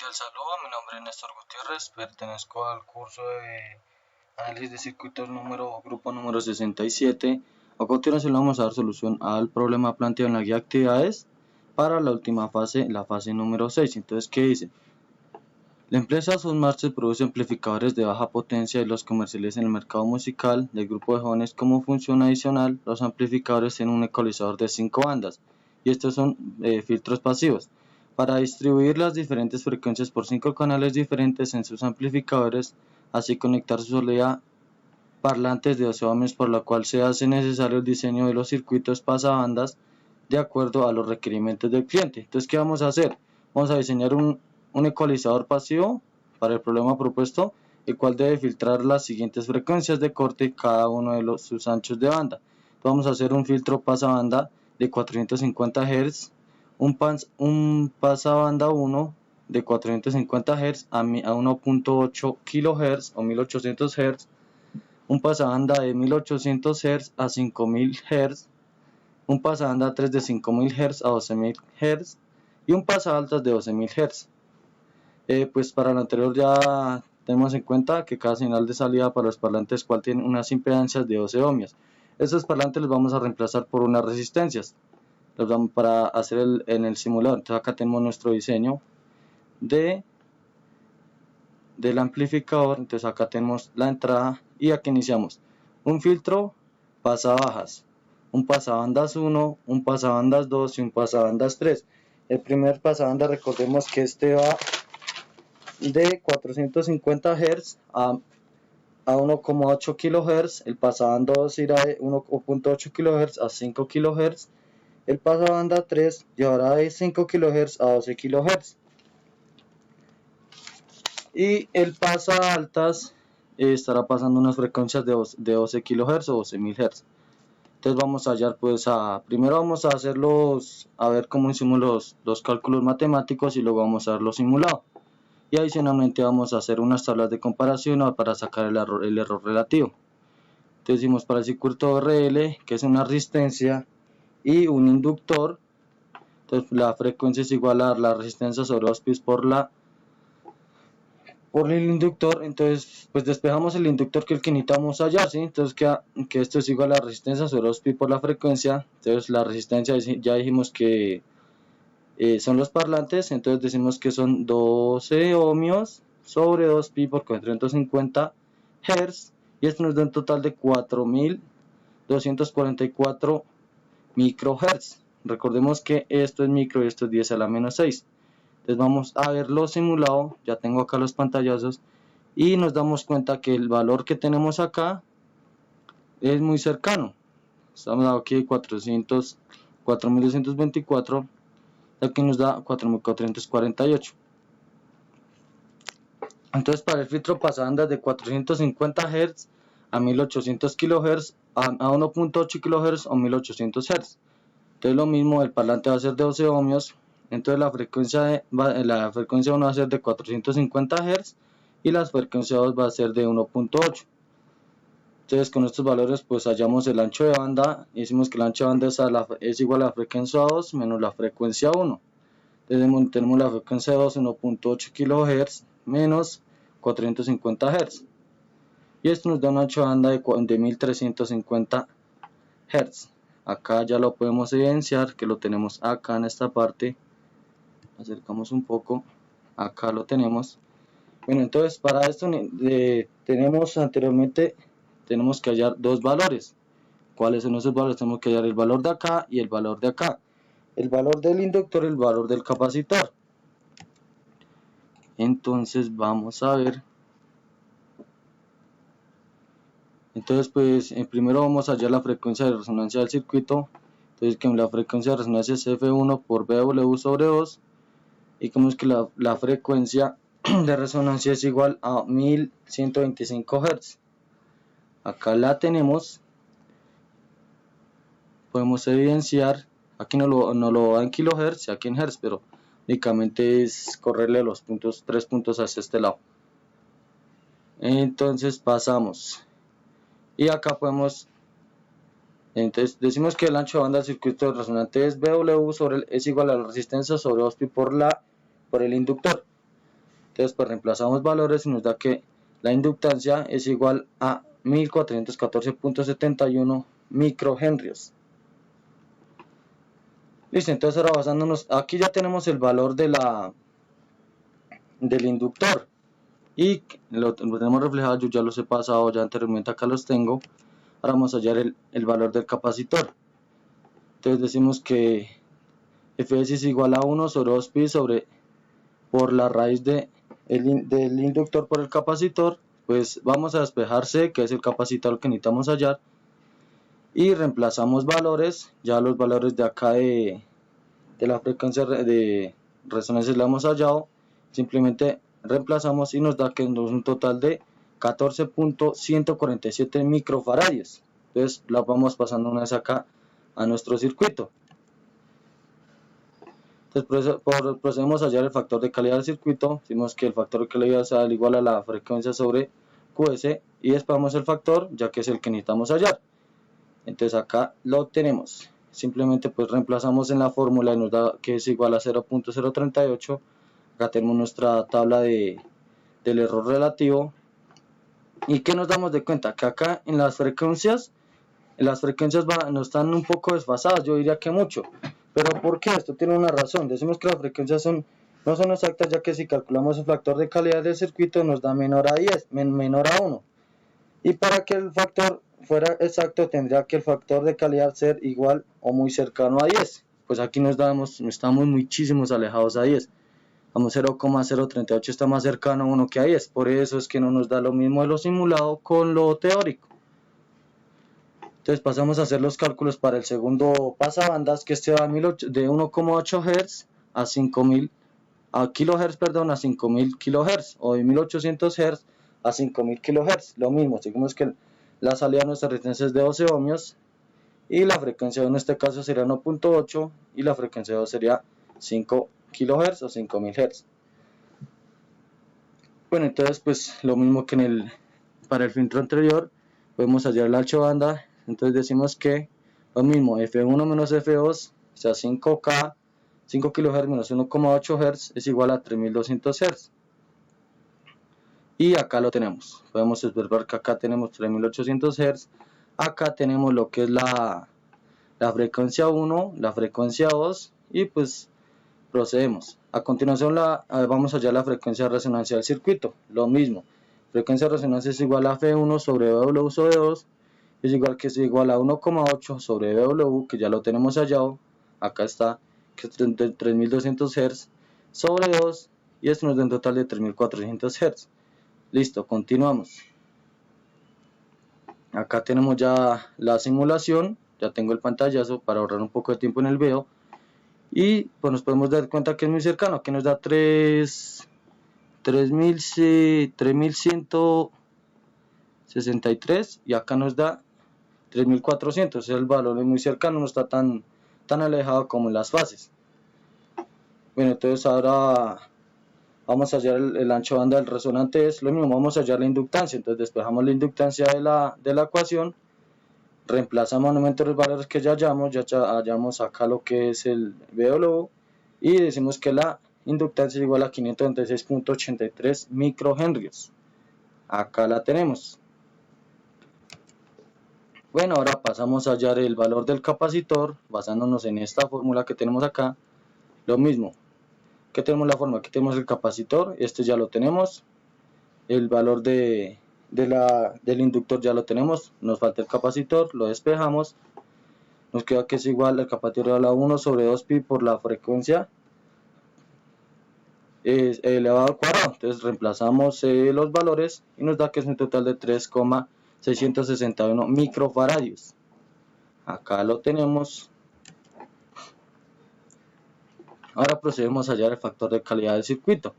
cordial saludo, mi nombre es Néstor Gutiérrez, pertenezco al curso de análisis de circuitos grupo número 67. A continuación vamos a dar solución al problema planteado en la guía de actividades para la última fase, la fase número 6. Entonces, ¿qué dice? La empresa Soundmaster produce amplificadores de baja potencia y los comercializa en el mercado musical. Del grupo de jóvenes, como función adicional, los amplificadores tienen un ecualizador de 5 bandas y estos son filtros pasivos. Para distribuir las diferentes frecuencias por 5 canales diferentes en sus amplificadores, así conectar su salida parlantes de 12 ohmios, por lo cual se hace necesario el diseño de los circuitos pasabandas de acuerdo a los requerimientos del cliente. Entonces, ¿qué vamos a hacer? Vamos a diseñar un ecualizador pasivo para el problema propuesto, el cual debe filtrar las siguientes frecuencias de corte cada uno de sus anchos de banda. Entonces, vamos a hacer un filtro pasabanda de 450 Hz, un pasabanda 1 de 450 Hz a 1.8 kHz o 1800 Hz, un pasabanda de 1800 Hz a 5000 Hz, un pasabanda 3 de 5000 Hz a 12000 Hz y un pasaaltas de 12000 Hz. Pues para lo anterior ya tenemos en cuenta que cada señal de salida para los parlantes cual tiene unas impedancias de 12 ohmios. Estos parlantes los vamos a reemplazar por unas resistencias. Los vamos para hacer en el simulador. Entonces acá tenemos nuestro diseño del amplificador. Entonces acá tenemos la entrada y aquí iniciamos un filtro pasabajas, un pasabandas 1, un pasabandas 2 y un pasabandas 3. El primer pasabanda, recordemos que este va de 450 Hz a 1.8 kHz, el pasabanda 2 irá de 1.8 kHz a 5 kHz, el pasabanda 3 llevará de 5 kHz a 12 kHz y el pasaaltas estará pasando unas frecuencias de 12 kHz o 12.000 Hz. Entonces vamos a hallar, primero vamos a hacerlos, a ver cómo hicimos los cálculos matemáticos y luego vamos a ver los simulados. Y adicionalmente vamos a hacer unas tablas de comparación para sacar el error relativo. Entonces decimos para el circuito RL, que es una resistencia y un inductor, entonces la frecuencia es igual a la resistencia sobre 2 pi por el inductor. Entonces pues despejamos el inductor, que es el que necesitamos hallar, ¿sí? Entonces que esto es igual a la resistencia sobre 2 pi por la frecuencia. Entonces la resistencia ya dijimos que son los parlantes, entonces decimos que son 12 ohmios sobre 2 pi por 450 Hz y esto nos da un total de 4244 microhertz. Recordemos que esto es micro y esto es 10 a la menos 6. Entonces vamos a verlo simulado. Ya tengo acá los pantallazos y nos damos cuenta que el valor que tenemos acá es muy cercano. Estamos aquí 4224, aquí nos da 4448. Entonces para el filtro pasabandas de 450 Hz a 1800 kHz a 1.8 kHz o 1800 Hz. Entonces lo mismo, el parlante va a ser de 12 ohmios, entonces la frecuencia 1 va a ser de 450 Hz y la frecuencia 2 va a ser de 1.8. Entonces con estos valores pues hallamos el ancho de banda y decimos que el ancho de banda es igual a la frecuencia 2 menos la frecuencia 1. Entonces tenemos la frecuencia 2, 1.8 kHz menos 450 Hz. Y esto nos da un ancho de banda de 1350 Hz. Acá ya lo podemos evidenciar, que lo tenemos acá en esta parte. Acercamos un poco. Acá lo tenemos. Bueno, entonces para esto tenemos que hallar dos valores. ¿Cuáles son esos valores? Tenemos que hallar el valor de acá y el valor de acá. El valor del inductor y el valor del capacitor. Entonces vamos a ver. Entonces pues primero vamos a hallar la frecuencia de resonancia del circuito. Entonces que la frecuencia de resonancia es F1 por BW sobre 2 y como es que la frecuencia de resonancia es igual a 1125 Hz. Acá la tenemos. Podemos evidenciar, aquí no lo da en kilohertz, aquí en hertz, pero únicamente es correrle los puntos, 3 puntos hacia este lado. Entonces pasamos y acá podemos, entonces decimos que el ancho de banda del circuito resonante es BW es igual a la resistencia sobre 2 pi por el inductor. Entonces pues reemplazamos valores y nos da que la inductancia es igual a 1414.71 microhenrios. Listo, entonces ahora basándonos, aquí ya tenemos el valor del inductor y lo tenemos reflejado, yo ya los he pasado ya anteriormente, acá los tengo. Ahora vamos a hallar el valor del capacitor. Entonces decimos que Fs es igual a 1 sobre 2pi por la raíz del inductor por el capacitor. Pues vamos a despejar C, que es el capacitor que necesitamos hallar, y reemplazamos valores. Ya los valores de acá de la frecuencia de resonancia la hemos hallado, simplemente reemplazamos y nos da que es un total de 14.147 microfaradios. Entonces la vamos pasando una vez acá a nuestro circuito. Entonces procedemos a hallar el factor de calidad del circuito. Decimos que el factor de calidad es igual a la frecuencia sobre QS, y despejamos el factor ya que es el que necesitamos hallar. Entonces acá lo tenemos. Simplemente pues reemplazamos en la fórmula y nos da que es igual a 0.038. Acá tenemos nuestra tabla del error relativo. ¿Y qué nos damos de cuenta? Que acá en las frecuencias no están un poco desfasadas, yo diría que mucho. ¿Pero por qué? Esto tiene una razón. Decimos que las frecuencias no son exactas, ya que si calculamos el factor de calidad del circuito nos da menor a 1. Y para que el factor fuera exacto tendría que el factor de calidad ser igual o muy cercano a 10. Pues aquí estamos muchísimos alejados a 10. Vamos, 0,038 está más cercano a 1 que a 10. Por eso es que no nos da lo mismo de lo simulado con lo teórico. Entonces pasamos a hacer los cálculos para el segundo pasabandas, que este va de 1,8 Hz a 5000 kHz, a 5000 kHz, o de 1800 Hz a 5000 kHz. Lo mismo, seguimos que la salida de nuestra resistencia es de 12 ohmios y la frecuencia en este caso sería 1.8 y la frecuencia de 2 sería 5 kHz o 5000 Hz. Bueno, entonces pues lo mismo que para el filtro anterior, podemos hallar la ancho banda. Entonces decimos que lo mismo, F1 menos F2, o sea 5 kHz menos 1,8 Hz es igual a 3200 Hz. Y acá lo tenemos. Podemos observar que acá tenemos 3800 Hz. Acá tenemos lo que es la frecuencia 1, la frecuencia 2, y pues procedemos. A continuación vamos a hallar la frecuencia de resonancia del circuito. Lo mismo, frecuencia de resonancia es igual a F1 sobre BW sobre 2, es igual a 1,8 sobre BW, que ya lo tenemos hallado. Acá está, que es 3200 Hz sobre 2, y esto nos da un total de 3400 Hz. Listo, continuamos. Acá tenemos ya la simulación, ya tengo el pantallazo para ahorrar un poco de tiempo en el video. Y pues nos podemos dar cuenta que es muy cercano, que nos da 3163 y acá nos da 3400. El valor es muy cercano, no está tan alejado como en las fases. Bueno, entonces ahora vamos a hallar el ancho banda del resonante, es lo mismo, vamos a hallar la inductancia. Entonces despejamos la inductancia de la ecuación, reemplazamos nuevamente los valores que ya hallamos acá lo que es el BW, y decimos que la inductancia es igual a 526.83 microhenrios. Acá la tenemos. Bueno, ahora pasamos a hallar el valor del capacitor basándonos en esta fórmula que tenemos acá. Lo mismo, que tenemos la fórmula, aquí tenemos el capacitor, este ya lo tenemos, el valor del inductor ya lo tenemos, nos falta el capacitor, lo despejamos, nos queda que es igual al capacitor a 1 sobre 2pi por la frecuencia elevado al cuadrado. Entonces reemplazamos los valores y nos da que es un total de 3,661 microfaradios. Acá lo tenemos. Ahora procedemos a hallar el factor de calidad del circuito.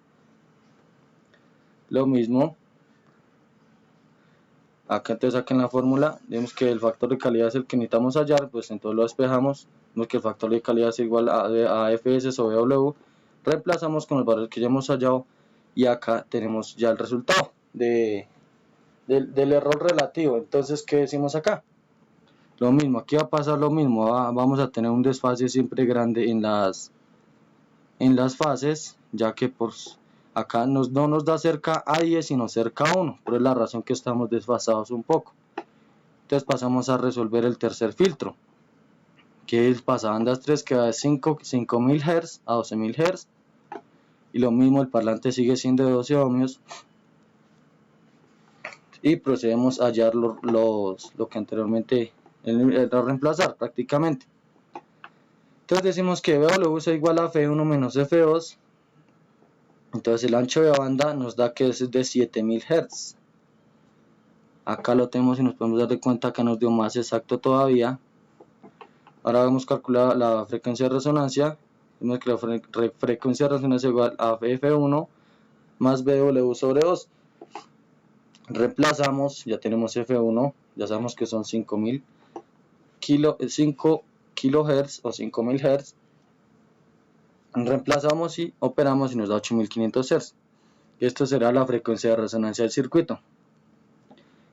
Lo mismo, acá entonces en la fórmula vemos que el factor de calidad es el que necesitamos hallar, pues entonces lo despejamos, vemos que el factor de calidad es igual a Fs sobre W, reemplazamos con los valores que ya hemos hallado y acá tenemos ya el resultado del error relativo. Entonces, ¿qué decimos acá? Lo mismo, aquí va a pasar lo mismo, vamos a tener un desfase siempre grande en las fases, ya que Acá no nos da cerca a 10 sino cerca a 1, por la razón que estamos desfasados un poco. Entonces pasamos a resolver el tercer filtro, que es pasabandas 3, que va de 5000 Hz a 12000 Hz. Y lo mismo, el parlante sigue siendo de 12 ohmios. Y procedemos a hallar lo que anteriormente era reemplazar prácticamente. Entonces decimos que BW es igual a F1 menos F2. Entonces el ancho de banda nos da que es de 7000 Hz. Acá lo tenemos y nos podemos dar cuenta que nos dio más exacto todavía. Ahora vamos a calcular la frecuencia de resonancia. Vemos que la frecuencia de resonancia es igual a F1 más BW sobre 2. Reemplazamos, ya tenemos F1, ya sabemos que son 5000 5 kHz o 5000 Hz. Reemplazamos y operamos y nos da 8500 Hz. Esto será la frecuencia de resonancia del circuito.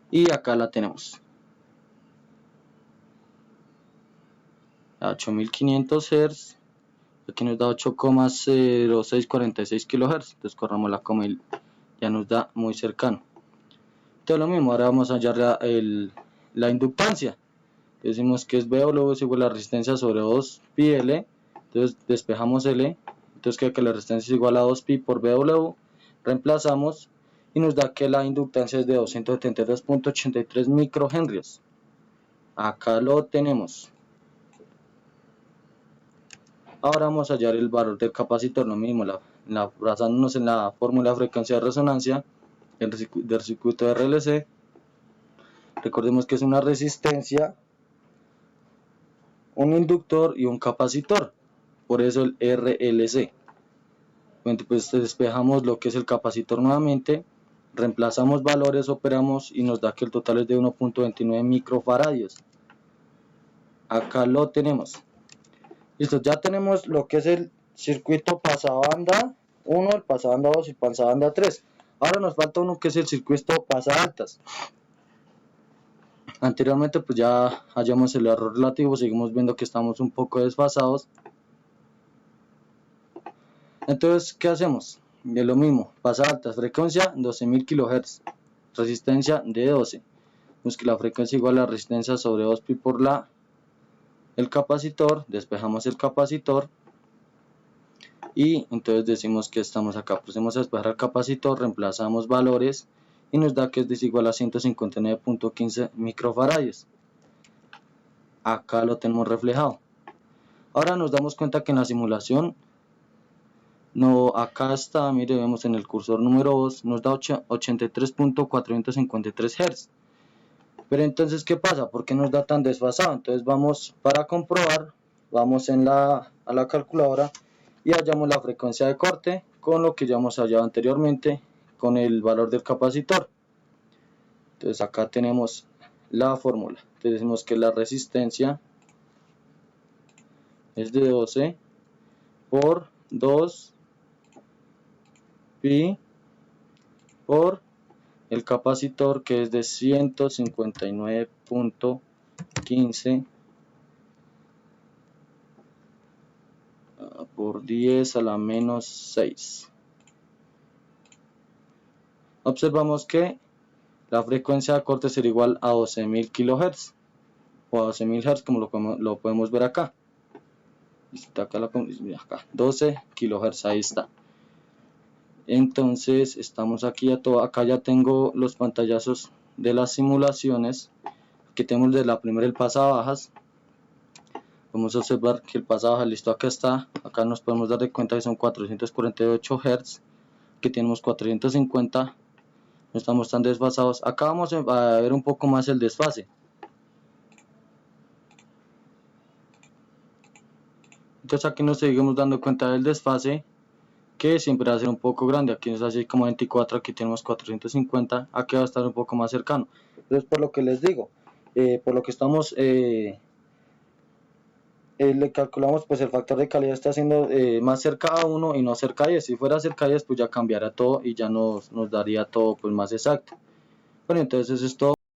Y acá la tenemos. 8500 Hz. Aquí nos da 8,0646 kHz. Entonces corramos la coma y ya nos da muy cercano. Entonces lo mismo, ahora vamos a hallar la inductancia. Decimos que es BW es igual a la resistencia sobre 2πL. Entonces despejamos L. Entonces queda que la resistencia es igual a 2π por BW. Reemplazamos y nos da que la inductancia es de 272.83 microhenrios. Acá lo tenemos. Ahora vamos a hallar el valor del capacitor, lo mismo, basándonos en la fórmula de frecuencia de resonancia del circuito de RLC. Recordemos que es una resistencia, un inductor y un capacitor, por eso el RLC. Pues despejamos lo que es el capacitor nuevamente, reemplazamos valores, operamos y nos da que el total es de 1.29 microfaradios. Acá lo tenemos. Listo, ya tenemos lo que es el circuito pasabanda 1, el pasabanda 2 y el pasabanda 3. Ahora nos falta uno que es el circuito pasaaltas. Anteriormente pues ya hallamos el error relativo, seguimos viendo que estamos un poco desfasados. Entonces, ¿qué hacemos? De lo mismo, pasaaltas, frecuencia 12000 kHz, resistencia de 12. Vemos que la frecuencia igual a la resistencia sobre 2π por el capacitor, despejamos el capacitor y entonces decimos que estamos acá, procedemos a despejar el capacitor, reemplazamos valores y nos da que es desigual a 159.15 microfaradios. Acá lo tenemos reflejado. Ahora nos damos cuenta que en la simulación, acá está, mire, vemos en el cursor número 2, nos da 83.453 Hz. Pero entonces, ¿qué pasa? ¿Por qué nos da tan desfasado? Entonces vamos, para comprobar, vamos a la calculadora y hallamos la frecuencia de corte con lo que ya hemos hallado anteriormente con el valor del capacitor. Entonces acá tenemos la fórmula. Entonces decimos que la resistencia es de 12 por 2π por el capacitor, que es de 159.15 por 10 a la menos 6. Observamos que la frecuencia de corte será igual a 12000 kHz o a 12000 Hz, como lo podemos ver acá. Acá 12 kHz, ahí está. Entonces estamos aquí acá ya tengo los pantallazos de las simulaciones que tenemos de la primera, el pasabajas. Vamos a observar que el pasabajas, listo, acá está. Acá nos podemos dar de cuenta que son 448 Hz, que tenemos 450. No estamos tan desfasados. Acá vamos a ver un poco más el desfase. Entonces aquí nos seguimos dando cuenta del desfase, que siempre va a ser un poco grande. Aquí es así como 24, aquí tenemos 450, aquí va a estar un poco más cercano. Entonces, por lo que les digo, por lo que estamos le calculamos, pues el factor de calidad está siendo más cerca a 1 y no cerca a 10. Si fuera cerca a 10, pues ya cambiaría todo y ya nos daría todo pues más exacto. Bueno, entonces eso es todo.